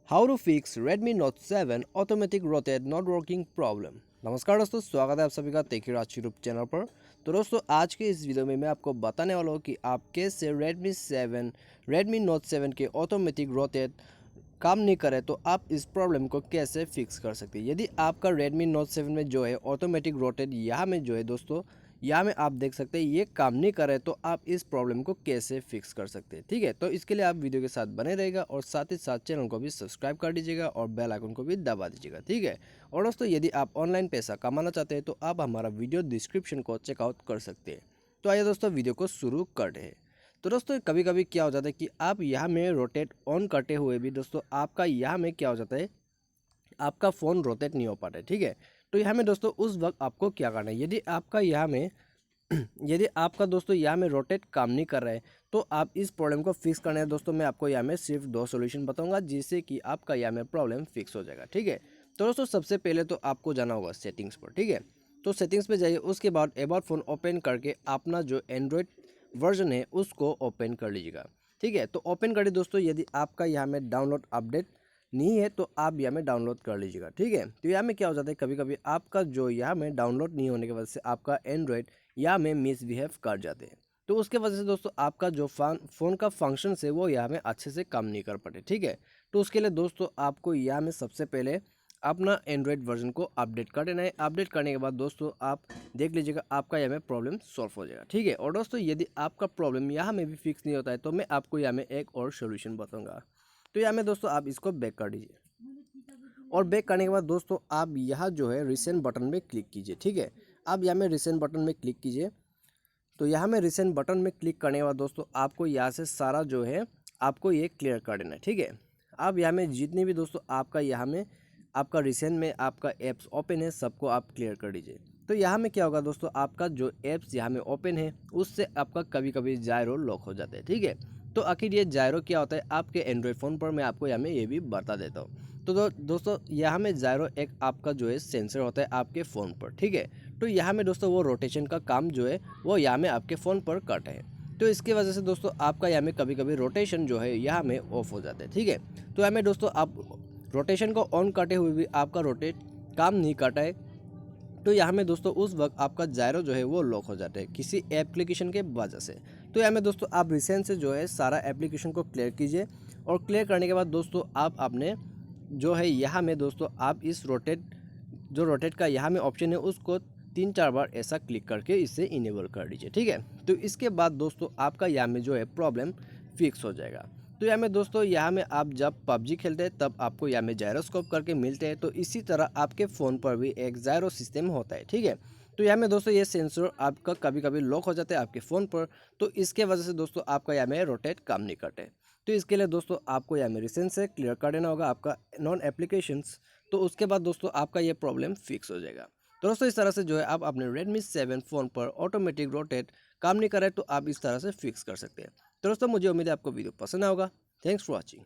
How to fix Redmi Note 7 automatic rotate not working problem. नमस्कार दोस्तों, स्वागत है आप सभी का तेखिर आज यूट्यूब चैनल पर। तो दोस्तों, आज के इस वीडियो में मैं आपको बताने वाला हूँ कि आप कैसे Redmi Note 7 के ऑटोमेटिक रोटेट काम नहीं करे तो आप इस प्रॉब्लम को कैसे फिक्स कर सकते हैं। यदि आपका Redmi Note 7 में जो है ऑटोमेटिक रोटेट यहाँ में जो है दोस्तों, यहाँ में आप देख सकते हैं ये काम नहीं करे तो आप इस प्रॉब्लम को कैसे फिक्स कर सकते हैं। ठीक है, तो इसके लिए आप वीडियो के साथ बने रहेगा और साथ ही साथ चैनल को भी सब्सक्राइब कर दीजिएगा और बेल आइकन को भी दबा दीजिएगा। ठीक है, और दोस्तों यदि आप ऑनलाइन पैसा कमाना चाहते हैं तो आप हमारा वीडियो डिस्क्रिप्शन को चेकआउट कर सकते हैं। तो आइए दोस्तों वीडियो को शुरू करते हैं। तो दोस्तों कभी कभी क्या हो जाता है कि आप यहाँ में रोटेट ऑन करते हुए भी दोस्तों आपका यहाँ में क्या हो जाता है, आपका फ़ोन रोटेट नहीं हो पाता है। ठीक है, तो यहाँ में दोस्तों उस वक्त आपको क्या करना है, यदि आपका यहाँ में यदि आपका दोस्तों यहाँ में रोटेट काम नहीं कर रहा है तो आप इस प्रॉब्लम को फिक्स करना है। दोस्तों मैं आपको यहाँ में सिर्फ दो सॉल्यूशन बताऊंगा जिससे कि आपका यहाँ में प्रॉब्लम फिक्स हो जाएगा। ठीक है, तो दोस्तों सबसे पहले तो आपको जाना होगा सेटिंग्स पर। ठीक है, तो सेटिंग्स पे जाइए, उसके बाद अबाउट फ़ोन ओपन करके अपना जो एंड्रॉयड वर्जन है उसको ओपन कर लीजिएगा। ठीक है, तो ओपन करिए दोस्तों। यदि आपका यहाँ में डाउनलोड अपडेट नहीं है तो आप यहाँ में डाउनलोड कर लीजिएगा। ठीक है, तो यहाँ में क्या हो जाता है, कभी कभी आपका जो यहाँ में डाउनलोड नहीं होने की वजह से आपका एंड्रॉयड यहाँ में मिसबिहेव कर जाते हैं। तो उसके वजह से दोस्तों आपका जो फ़ोन का फंक्शन है वो यहाँ में अच्छे से काम नहीं कर पाते। ठीक है, तो उसके लिए दोस्तों आपको यहाँ में सबसे पहले अपना एंड्रॉयड वर्जन को अपडेट कर देना है। अपडेट करने के बाद दोस्तों आप देख लीजिएगा आपका यहाँ में प्रॉब्लम सॉल्व हो जाएगा। ठीक है, और दोस्तों यदि आपका प्रॉब्लम यहाँ में भी फिक्स नहीं होता है तो मैं आपको यहाँ में एक और सोल्यूशन बताऊँगा। तो यहाँ में दोस्तों आप इसको बैक कर दीजिए और बैक करने के बाद दोस्तों आप यहाँ जो है रिसेंट बटन में क्लिक कीजिए। ठीक है, आप यहाँ में रिसेंट बटन में क्लिक कीजिए। तो यहाँ में रिसेंट बटन में क्लिक करने के बाद दोस्तों आपको यहाँ से सारा जो है आपको ये क्लियर कर देना है। ठीक है, आप यहाँ में जितने भी दोस्तों आपका यहाँ में आपका रिसेंट में आपका ऐप्स ओपन है सबको आप क्लियर कर दीजिए। तो यहाँ में क्या होगा दोस्तों, आपका जो ऐप्स यहाँ में ओपन है उससे आपका कभी कभी जायरो लॉक हो जाता है। ठीक है, तो आखिर ये जायरो क्या होता है आपके एंड्रॉयड फ़ोन पर मैं आपको यहाँ में ये भी बता देता हूँ। तो दोस्तों यहाँ में जायरो एक आपका जो है सेंसर होता है आपके फ़ोन पर। ठीक है, तो यहाँ में दोस्तों वो रोटेशन का काम जो है वो यहाँ में आपके फ़ोन पर करता है। तो इसकी वजह से दोस्तों आपका यहाँ में कभी कभी रोटेशन जो है यहाँ में ऑफ हो जाता है। ठीक है, तो यहाँ में दोस्तों आप रोटेशन को ऑन करते हुए भी आपका रोटेट काम नहीं करता है तो यहाँ में दोस्तों उस वक्त आपका जायरो जो है वो लॉक हो जाता है किसी एप्लीकेशन के वजह से। तो यहाँ में दोस्तों आप रिसेंट से जो है सारा एप्लीकेशन को क्लियर कीजिए और क्लियर करने के बाद दोस्तों आप अपने जो है यहाँ में दोस्तों आप इस रोटेट का यहाँ में ऑप्शन है उसको 3-4 बार ऐसा क्लिक करके इसे इनेबल कर दीजिए। ठीक है, तो इसके बाद दोस्तों आपका यहाँ में जो है प्रॉब्लम फिक्स हो जाएगा। तो यहाँ में दोस्तों यहाँ में आप जब पबजी खेलते हैं तब आपको यहाँ में जायरोस्कोप करके मिलते हैं, तो इसी तरह आपके फ़ोन पर भी एक जायरो सिस्टम होता है। ठीक है, तो यहाँ में दोस्तों ये सेंसर आपका कभी कभी लॉक हो जाता है आपके फ़ोन पर, तो इसके वजह से दोस्तों आपका यहाँ में रोटेट काम नहीं करते। तो इसके लिए दोस्तों आपको यहाँ में रिसेंट से क्लियर कर देना होगा आपका नॉन एप्लीकेशंस। तो उसके बाद दोस्तों आपका ये प्रॉब्लम फिक्स हो जाएगा। तो दोस्तों इस तरह से जो है आप अपने Redmi 7 फ़ोन पर ऑटोमेटिक रोटेट काम नहीं कर रहे तो आप इस तरह से फिक्स कर सकते हैं। तो दोस्तों मुझे उम्मीद है आपको वीडियो पसंद आएगा। Thanks for watching.